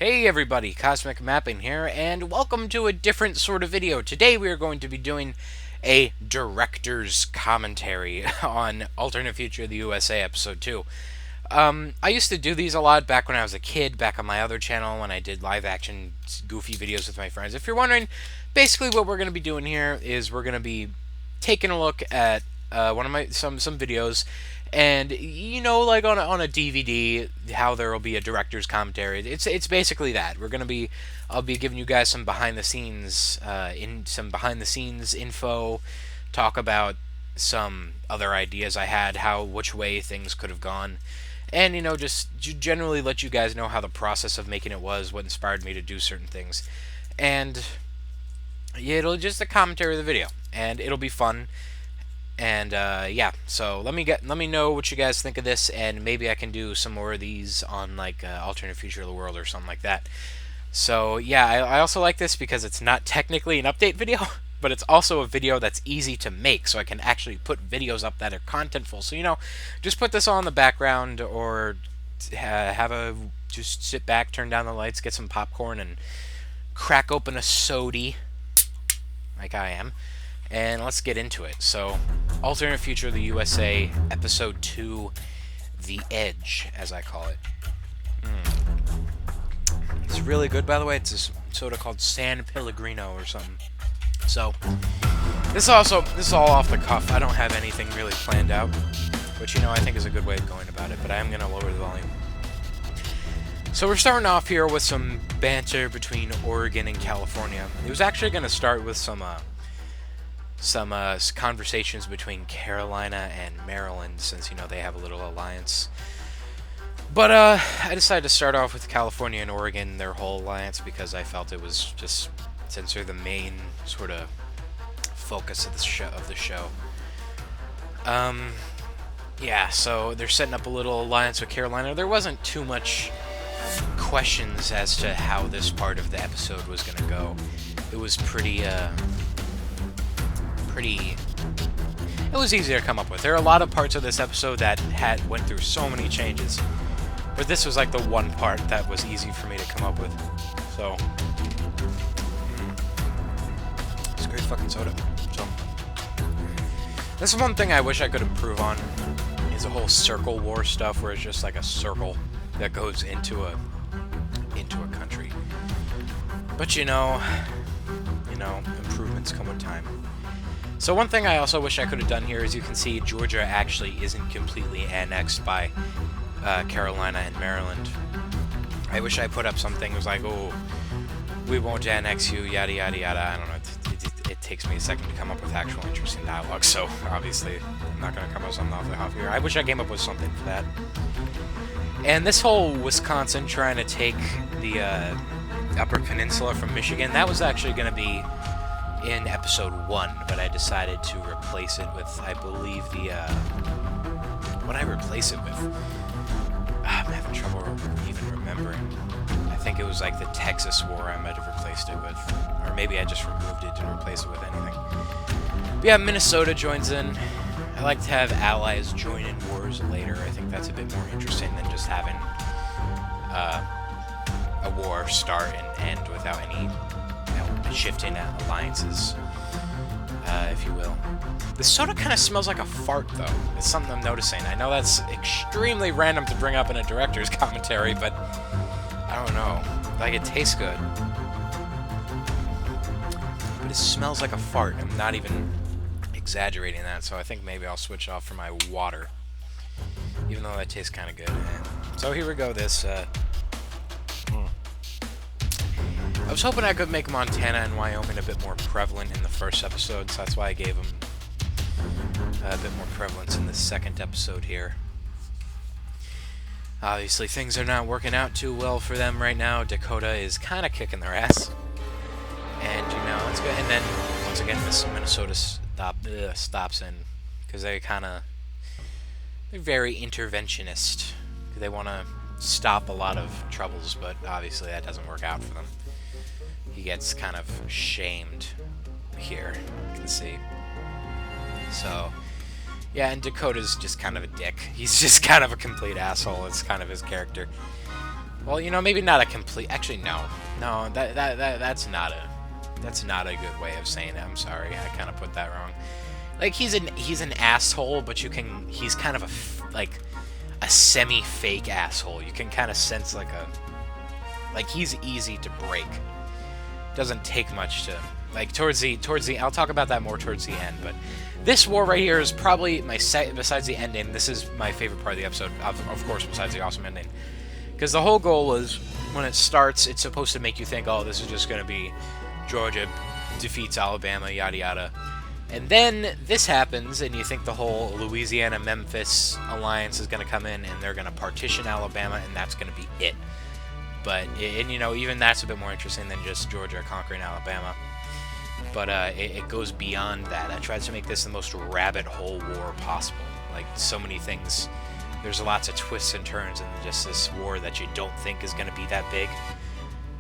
Hey everybody, CosmicMapping here, and welcome to a different sort of video. Today we are going to be doing a director's commentary on Alternate Future of the USA Episode 2. I used to do these a lot back when I was a kid, back on my other channel when I did live action goofy videos with my friends. If you're wondering, basically what we're going to be doing here is we're going to be taking a look at one of my some videos, and like on a DVD, how there will be a director's commentary. It's basically that. I'll be giving you guys some behind the scenes info, talk about some other ideas I had, which way things could have gone, and just generally let you guys know how the process of making it was, what inspired me to do certain things, and it'll just a commentary of the video, and it'll be fun. And yeah, so let me know what you guys think of this, and maybe I can do some more of these on like Alternate Future of the World or something like that. So yeah, I also like this because it's not technically an update video, but it's also a video that's easy to make, so I can actually put videos up that are contentful. So just put this on in the background, or just sit back, turn down the lights, get some popcorn, and crack open a sody, like I am. And let's get into it. So, Alternate Future of the USA, Episode 2, The Edge, as I call it. It's really good, by the way. It's a soda called San Pellegrino or something. So, this is all off the cuff. I don't have anything really planned out, which, I think is a good way of going about it, but I am going to lower the volume. So we're starting off here with some banter between Oregon and California. It was actually going to start with some conversations between Carolina and Maryland, since they have a little alliance. But I decided to start off with California and Oregon, their whole alliance, because I felt it was just, since they're the main sort of focus of the show. Yeah, so they're setting up a little alliance with Carolina. There wasn't too much questions as to how this part of the episode was going to go. It was it was easy to come up with. There are a lot of parts of this episode that went through so many changes, but this was like the one part that was easy for me to come up with. So it's a great fucking soda. So this is one thing I wish I could improve on, is the whole circle war stuff, where it's just like a circle that goes into a country. But improvements come with time. So one thing I also wish I could have done here is, you can see Georgia actually isn't completely annexed by Carolina and Maryland. I wish I put up something that was like, oh, we won't annex you, yada yada yada. I don't know. It takes me a second to come up with actual interesting dialogue, so obviously I'm not going to come up with something off the cuff here. I wish I came up with something for that. And this whole Wisconsin trying to take the Upper Peninsula from Michigan, that was actually going to be in Episode 1, but I decided to replace it with, I believe, what I replace it with? I'm having trouble even remembering. I think it was like the Texas War I might have replaced it with. Or maybe I just removed it, didn't replace it with anything. But yeah, Minnesota joins in. I like to have allies join in wars later. I think that's a bit more interesting than just having a war start and end without any shifting alliances, if you will. The soda kind of smells like a fart, though. It's something I'm noticing. I know that's extremely random to bring up in a director's commentary, but I don't know. Like, it tastes good, but it smells like a fart. I'm not even exaggerating that, so I think maybe I'll switch off for my water, even though that tastes kind of good. So here we go. I was hoping I could make Montana and Wyoming a bit more prevalent in the first episode, so that's why I gave them a bit more prevalence in the second episode here. Obviously, things are not working out too well for them right now. Dakota is kind of kicking their ass. And, let's go. And then, once again, Minnesota stops in, because they're very interventionist. They want to stop a lot of troubles, but obviously that doesn't work out for them. He gets kind of shamed here, you can see. So, yeah, and Dakota's just kind of a dick. He's just kind of a complete asshole. It's kind of his character. Well, you know, maybe not a complete. Actually, no, that's not a good way of saying it. I'm sorry, I kind of put that wrong. Like he's an asshole, but he's kind of like a semi-fake asshole. You can kind of sense like he's easy to break. Doesn't take much to like towards the. I'll talk about that more towards the end, but this war right here is probably besides the ending. This is my favorite part of the episode, of course, besides the awesome ending. Because the whole goal is, when it starts, it's supposed to make you think, oh, this is just going to be Georgia defeats Alabama, yada yada. And then this happens, and you think the whole Louisiana-Memphis alliance is going to come in, and they're going to partition Alabama, and that's going to be it. But, and you know, even that's a bit more interesting than just Georgia conquering Alabama. But it goes beyond that. I tried to make this the most rabbit hole war possible. Like, so many things. There's lots of twists and turns in just this war that you don't think is going to be that big.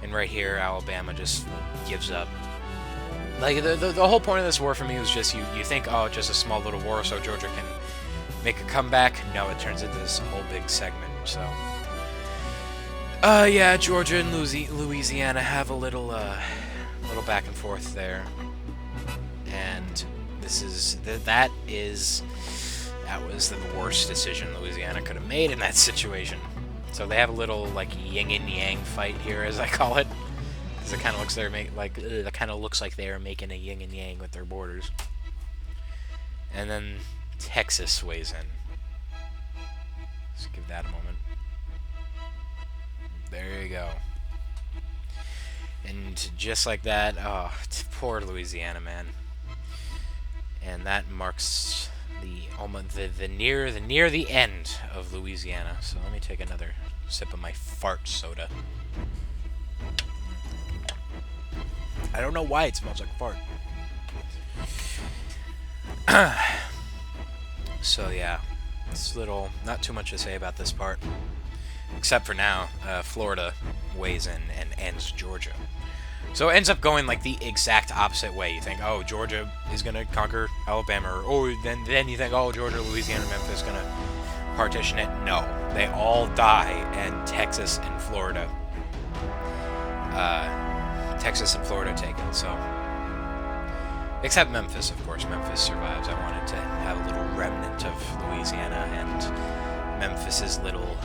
And right here, Alabama just gives up. Like, the whole point of this war for me was just, you think, oh, just a small little war so Georgia can make a comeback. No, it turns into this whole big segment, so... yeah, Georgia and Louisiana have a little back and forth there. And that was the worst decision Louisiana could have made in that situation. So they have a little, like, yin and yang fight here, as I call it. Because it kind of looks like they are making a yin and yang with their borders. And then Texas weighs in. Let's give that a moment. There you go. And just like that, oh, poor Louisiana, man. And that marks the near the end of Louisiana. So let me take another sip of my fart soda. I don't know why it smells like fart. So yeah, it's not too much to say about this part. Except for now, Florida weighs in and ends Georgia. So it ends up going like the exact opposite way. You think, oh, Georgia is going to conquer Alabama. Or then you think, oh, Georgia, Louisiana, Memphis is going to partition it. No, they all die, and Texas and Florida take it. So, except Memphis, of course. Memphis survives. I wanted to have a little remnant of Louisiana and Memphis's little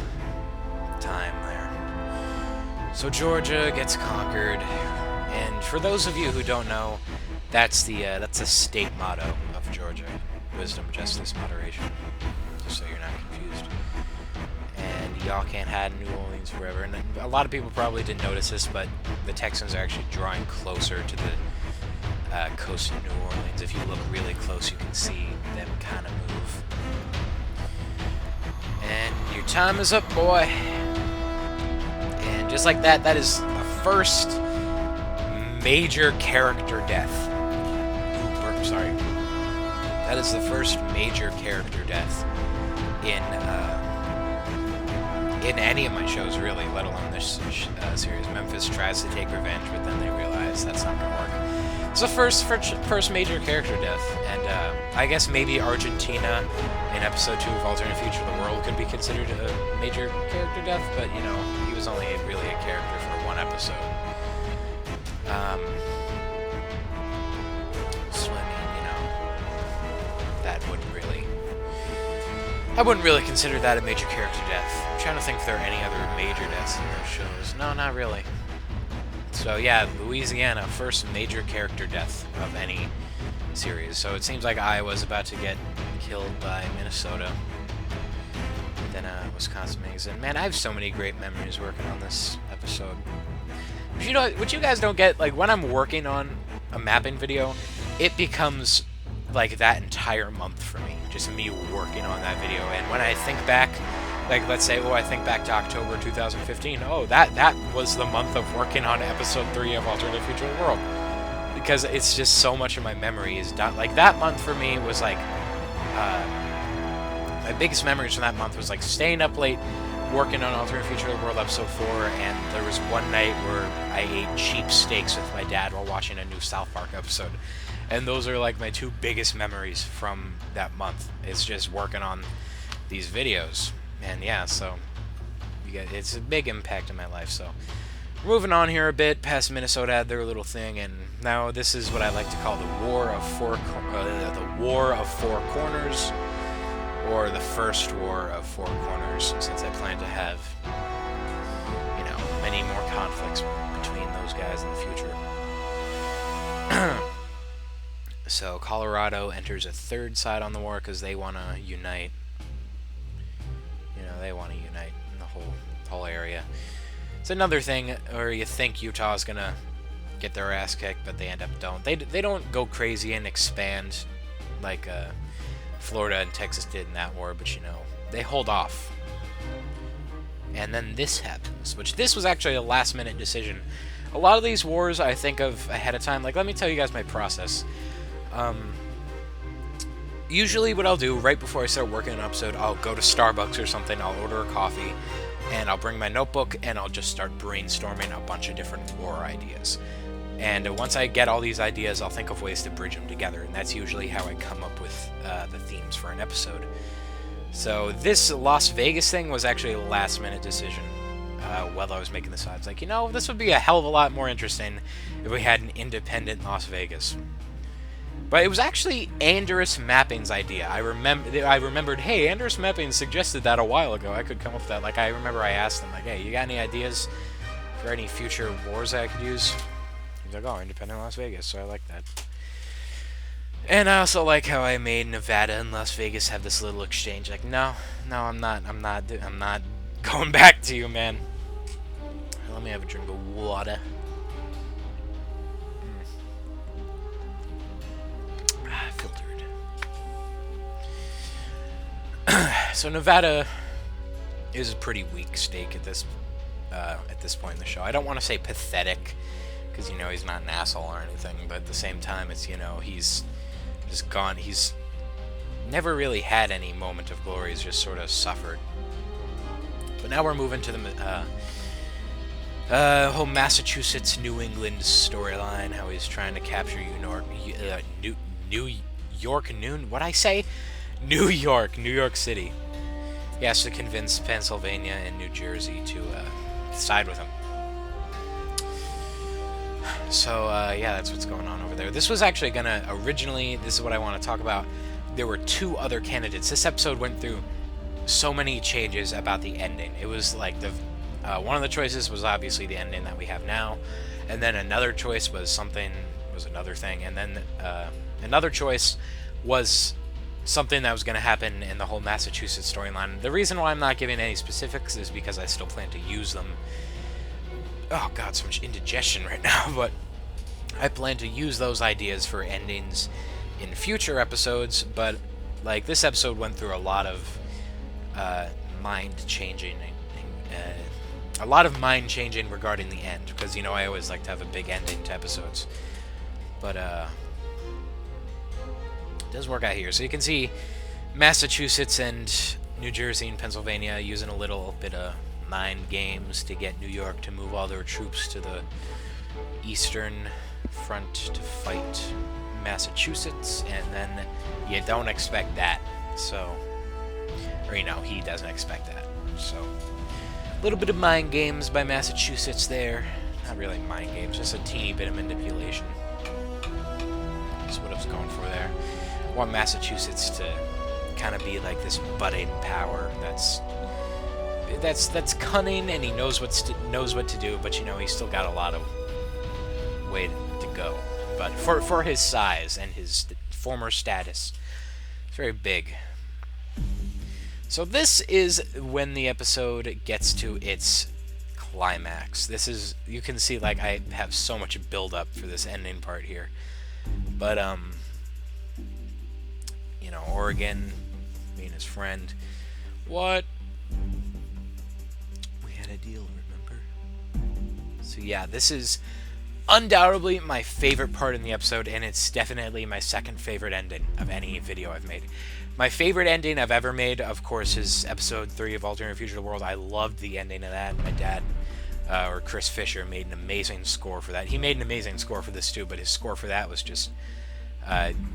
time there. So Georgia gets conquered, and for those of you who don't know, that's the state motto of Georgia: wisdom, justice, moderation. Just so you're not confused. And y'all can't hide in New Orleans forever. And a lot of people probably didn't notice this, but the Texans are actually drawing closer to the coast of New Orleans. If you look really close, you can see them kind of move. And your time is up, boy. And just like that, that is the first major character death. Sorry. That is the first major character death in any of my shows, really, let alone this series. Memphis tries to take revenge, but then they realize that's not going to work. It's the first major character death, and I guess maybe Argentina in episode 2 of Alternate Future of the World could be considered a major character death, but, you know, he was only really a character for one episode. So, I mean, you know, that wouldn't really... I wouldn't really consider that a major character death. I'm trying to think if there are any other major deaths in those shows. No, not really. So yeah, Louisiana, first major character death of any series. So it seems like Iowa's about to get killed by Minnesota. Then Wisconsin makes it. Man, I have so many great memories working on this episode. But you know, what you guys don't get, like when I'm working on a mapping video, it becomes like that entire month for me, just me working on that video. And when I think back, like let's say, I think back to October 2015, that was the month of working on episode 3 of Alternate Future of the World, because it's just so much of my memory is done. Like that month for me was like, my biggest memories from that month was like staying up late working on Alternate Future of the World episode 4, and there was one night where I ate cheap steaks with my dad while watching a new South Park episode. And those are like my 2 biggest memories from that month. It's just working on these videos. And yeah, so you it's a big impact in my life. So we're moving on here a bit. Past Minnesota had their little thing, and now this is what I like to call the War of Four Corners, or the First War of Four Corners, since I plan to have, you know, many more conflicts between those guys in the future. So Colorado enters a third side on the war because they want to unite. You know, they want to unite in the whole area. It's another thing where you think Utah's gonna get their ass kicked, but they end up don't. They don't go crazy and expand like Florida and Texas did in that war, but you know, they hold off. And then this happens, which this was actually a last-minute decision. A lot of these wars I think of ahead of time. Like, let me tell you guys my process. Usually what I'll do right before I start working an episode, I'll go to Starbucks or something, I'll order a coffee, and I'll bring my notebook, and I'll just start brainstorming a bunch of different war ideas. And once I get all these ideas, I'll think of ways to bridge them together, and that's usually how I come up with the themes for an episode. So this Las Vegas thing was actually a last-minute decision. While I was making this, I was like, you know, this would be a hell of a lot more interesting if we had an independent Las Vegas. But it was actually Anders Mapping's idea. I remembered, hey, Anders Mapping suggested that a while ago. I could come up with that. Like, I remember I asked him, like, hey, you got any ideas for any future wars that I could use? He's like, oh, independent Las Vegas, so I like that. And I also like how I made Nevada and Las Vegas have this little exchange. Like, no, I'm not going back to you, man. Let me have a drink of water. Filtered. So Nevada is a pretty weak stake at this point in the show. I don't want to say pathetic, because, you know, he's not an asshole or anything, but at the same time, it's, you know, he's just gone. He's never really had any moment of glory. He's just sort of suffered. But now we're moving to the whole Massachusetts, New England storyline. How he's trying to capture New York City. He has to convince Pennsylvania and New Jersey to side with him. So, yeah, that's what's going on over there. This was actually gonna, originally, this is what I want to talk about. There were two other candidates. This episode went through so many changes about the ending. It was like one of the choices was obviously the ending that we have now, and then another choice was another thing, and then another choice was something that was going to happen in the whole Massachusetts storyline. The reason why I'm not giving any specifics is because I still plan to use them. Oh god, so much indigestion right now, but I plan to use those ideas for endings in future episodes, but like this episode went through a lot of mind changing regarding the end, because, you know, I always like to have a big ending to episodes. But it does work out here. So you can see Massachusetts and New Jersey and Pennsylvania using a little bit of mind games to get New York to move all their troops to the eastern front to fight Massachusetts, and then you don't expect that. So, or, you know, he doesn't expect that. So, a little bit of mind games by Massachusetts there. Not really mind games, just a teeny bit of manipulation. That's what I was going for there. I want Massachusetts to kind of be like this budding power that's cunning, and he knows what to do, but, you know, he's still got a lot of way to go. But for his size and his former status, it's very big. So this is when the episode gets to its climax. This is, you can see, like, I have so much build up for this ending part here. But you know, Oregon being his friend. What? We had a deal, remember? So yeah, this is undoubtedly my favorite part in the episode, and it's definitely my second favorite ending of any video I've made. My favorite ending I've ever made, of course, is episode 3 of Alternate Future of the World. I loved the ending of that. My dad, or Chris Fisher, made an amazing score for that. He made an amazing score for this too, but his score for that was just,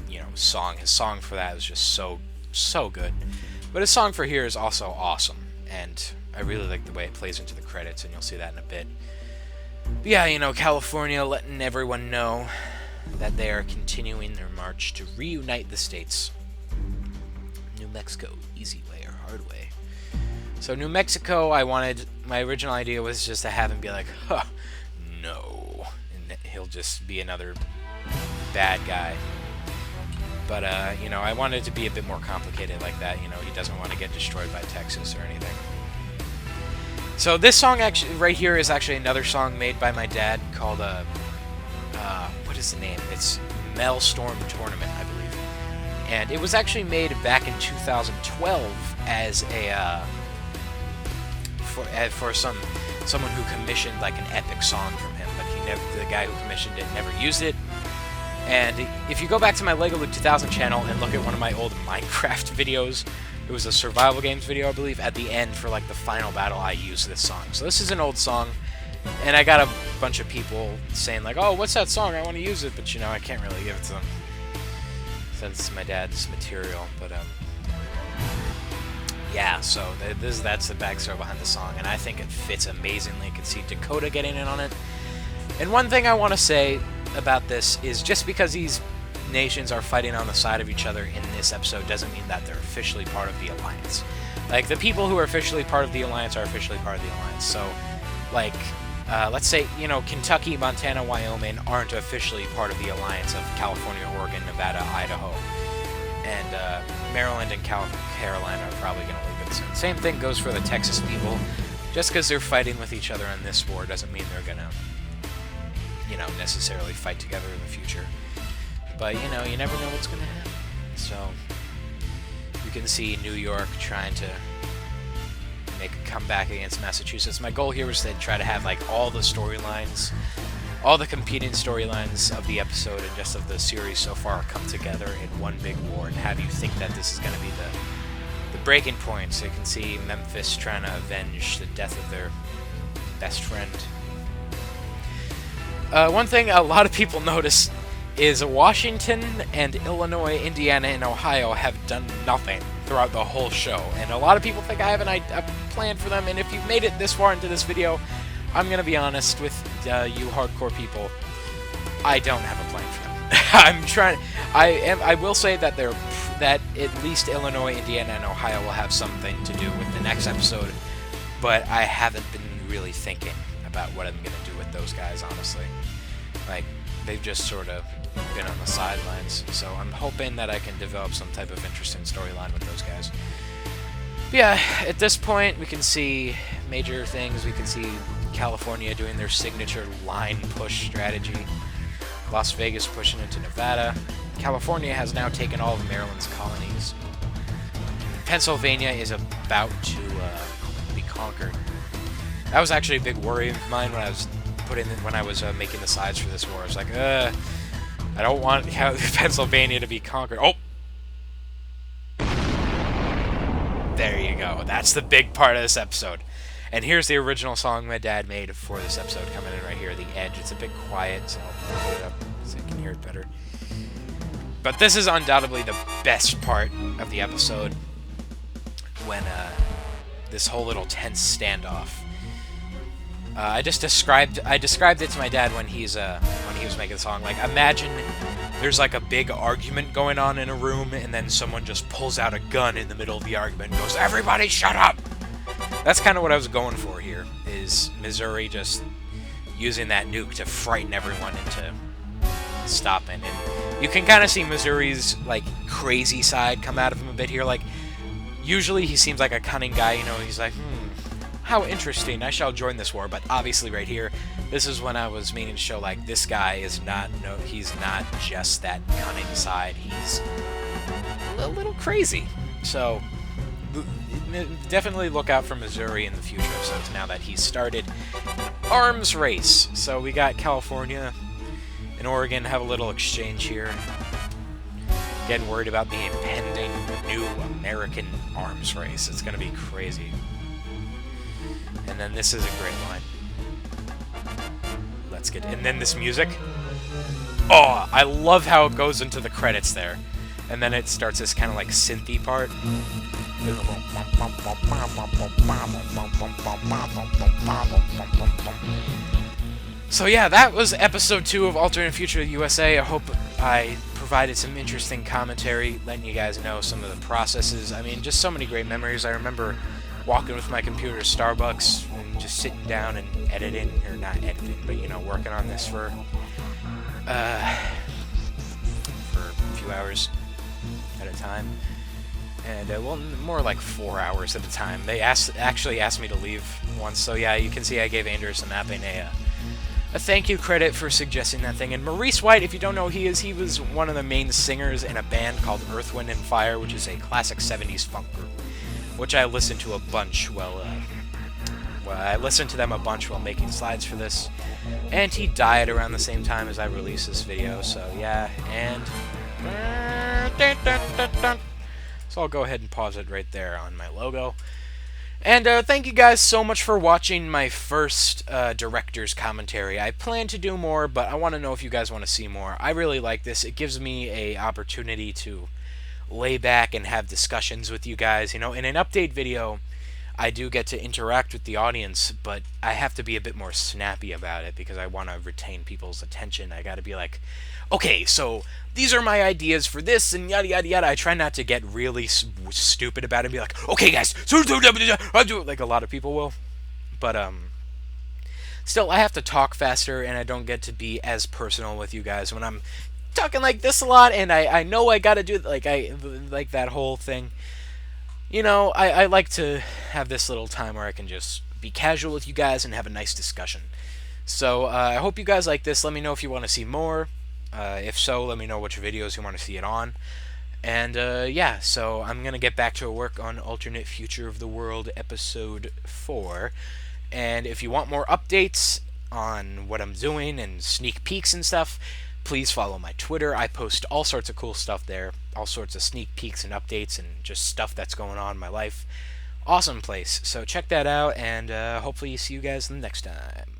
you know, his song for that was just so good. But his song for here is also awesome, and I really like the way it plays into the credits, and you'll see that in a bit. But yeah, you know, California letting everyone know that they are continuing their march to reunite the states. New Mexico, easy way or hard way. So New Mexico, my original idea was just to have him be like, huh, no. And he'll just be another bad guy. But, you know, I wanted it to be a bit more complicated like that. You know, he doesn't want to get destroyed by Texas or anything. So this song actually, right here, is actually another song made by my dad called, what is the name? It's Maelstrom Tournament, I believe. And it was actually made back in 2012 as a, for someone who commissioned, like, an epic song from him. But the guy who commissioned it never used it. And if you go back to my LEGO Luke 2000 channel and look at one of my old Minecraft videos, it was a survival games video, I believe, at the end for, like, the final battle, I used this song. So this is an old song, and I got a bunch of people saying, like, oh, what's that song? I want to use it, but, you know, I can't really give it to them since it's my dad's material. But, yeah, so that's the backstory behind the song, and I think it fits amazingly. You can see Dakota getting in on it. And one thing I want to say about this is just because these nations are fighting on the side of each other in this episode doesn't mean that they're officially part of the Alliance. Like, the people who are officially part of the Alliance are officially part of the Alliance. So, like, let's say, you know, Kentucky, Montana, Wyoming aren't officially part of the Alliance of California, Oregon, Nevada, Idaho. And Maryland and Carolina are probably going to leave it soon. Same thing goes for the Texas people. Just because they're fighting with each other in this war doesn't mean they're going to, you know, necessarily fight together in the future. But, you know, you never know what's going to happen. So, you can see New York trying to make a comeback against Massachusetts. My goal here was to try to have, like, all the storylines, all the competing storylines of the episode and just of the series so far come together in one big war and have you think that this is going to be the breaking point. So you can see Memphis trying to avenge the death of their best friend. One thing a lot of people notice is Washington and Illinois, Indiana, and Ohio have done nothing throughout the whole show. And a lot of people think I have a plan for them, and if you've made it this far into this video, I'm going to be honest with you hardcore people, I don't have a plan for them. I will say that that at least Illinois, Indiana, and Ohio will have something to do with the next episode, but I haven't been really thinking about what I'm going to do with those guys, honestly. Like, they've just sort of been on the sidelines, so I'm hoping that I can develop some type of interesting storyline with those guys. But yeah, at this point, we can see major things. We can see California doing their signature line push strategy. Las Vegas pushing into Nevada. California has now taken all of Maryland's colonies. Pennsylvania is about to be conquered. That was actually a big worry of mine when I was making the sides for this war. I was like, I don't want Pennsylvania to be conquered. Oh! There you go. That's the big part of this episode. And here's the original song my dad made for this episode coming in right here, The Edge. It's a bit quiet, so I'll put it up so you can hear it better. But this is undoubtedly the best part of the episode, when this whole little tense standoff. I described it to my dad when he was making the song. Like, imagine there's like a big argument going on in a room, and then someone just pulls out a gun in the middle of the argument and goes, "Everybody shut up!" That's kind of what I was going for here, is Missouri just using that nuke to frighten everyone into stopping. And you can kind of see Missouri's, like, crazy side come out of him a bit here. Like, usually he seems like a cunning guy, you know, he's like, how interesting, I shall join this war. But obviously right here, this is when I was meaning to show, like, this guy is not, he's not just that cunning side, he's a little crazy. So, definitely look out for Missouri in the future episodes now that he's started arms race. So we got California and Oregon have a little exchange here. Getting worried about the impending new American arms race. It's going to be crazy. And then this is a great line. Let's get... And then this music. Oh, I love how it goes into the credits there. And then it starts this kind of like synthy part. So yeah, that was episode 2 of Alternate Future USA. I hope I provided some interesting commentary, letting you guys know some of the processes. I mean, just so many great memories. I remember walking with my computer to Starbucks and just sitting down and editing, or not editing, but you know, working on this for a few hours at a time. And, well, more like 4 hours at a time. They actually asked me to leave once, so yeah, you can see I gave CosmicMapping a thank you credit for suggesting that thing. And Maurice White, if you don't know who he is, he was one of the main singers in a band called Earth, Wind & Fire, which is a classic 70s funk group, which I listened to a bunch I listened to them a bunch while making slides for this. And he died around the same time as I released this video, so yeah, and so I'll go ahead and pause it right there on my logo. And thank you guys so much for watching my first director's commentary. I plan to do more, but I want to know if you guys want to see more. I really like this. It gives me a opportunity to lay back and have discussions with you guys. You know, in an update video, I do get to interact with the audience, but I have to be a bit more snappy about it because I want to retain people's attention. I got to be like, okay, so these are my ideas for this, and yada yada yada. I try not to get really stupid about it and be like, okay guys, I'll do it like a lot of people will. But still, I have to talk faster, and I don't get to be as personal with you guys when I'm talking like this a lot, and I know I gotta do like that whole thing. You know, I like to have this little time where I can just be casual with you guys and have a nice discussion. So I hope you guys like this. Let me know if you want to see more. If so, let me know which videos you want to see it on. And yeah, so I'm going to get back to work on Alternate Future of the World Episode 4. And if you want more updates on what I'm doing and sneak peeks and stuff, please follow my Twitter. I post all sorts of cool stuff there. All sorts of sneak peeks and updates and just stuff that's going on in my life. Awesome place. So check that out, and hopefully see you guys next time.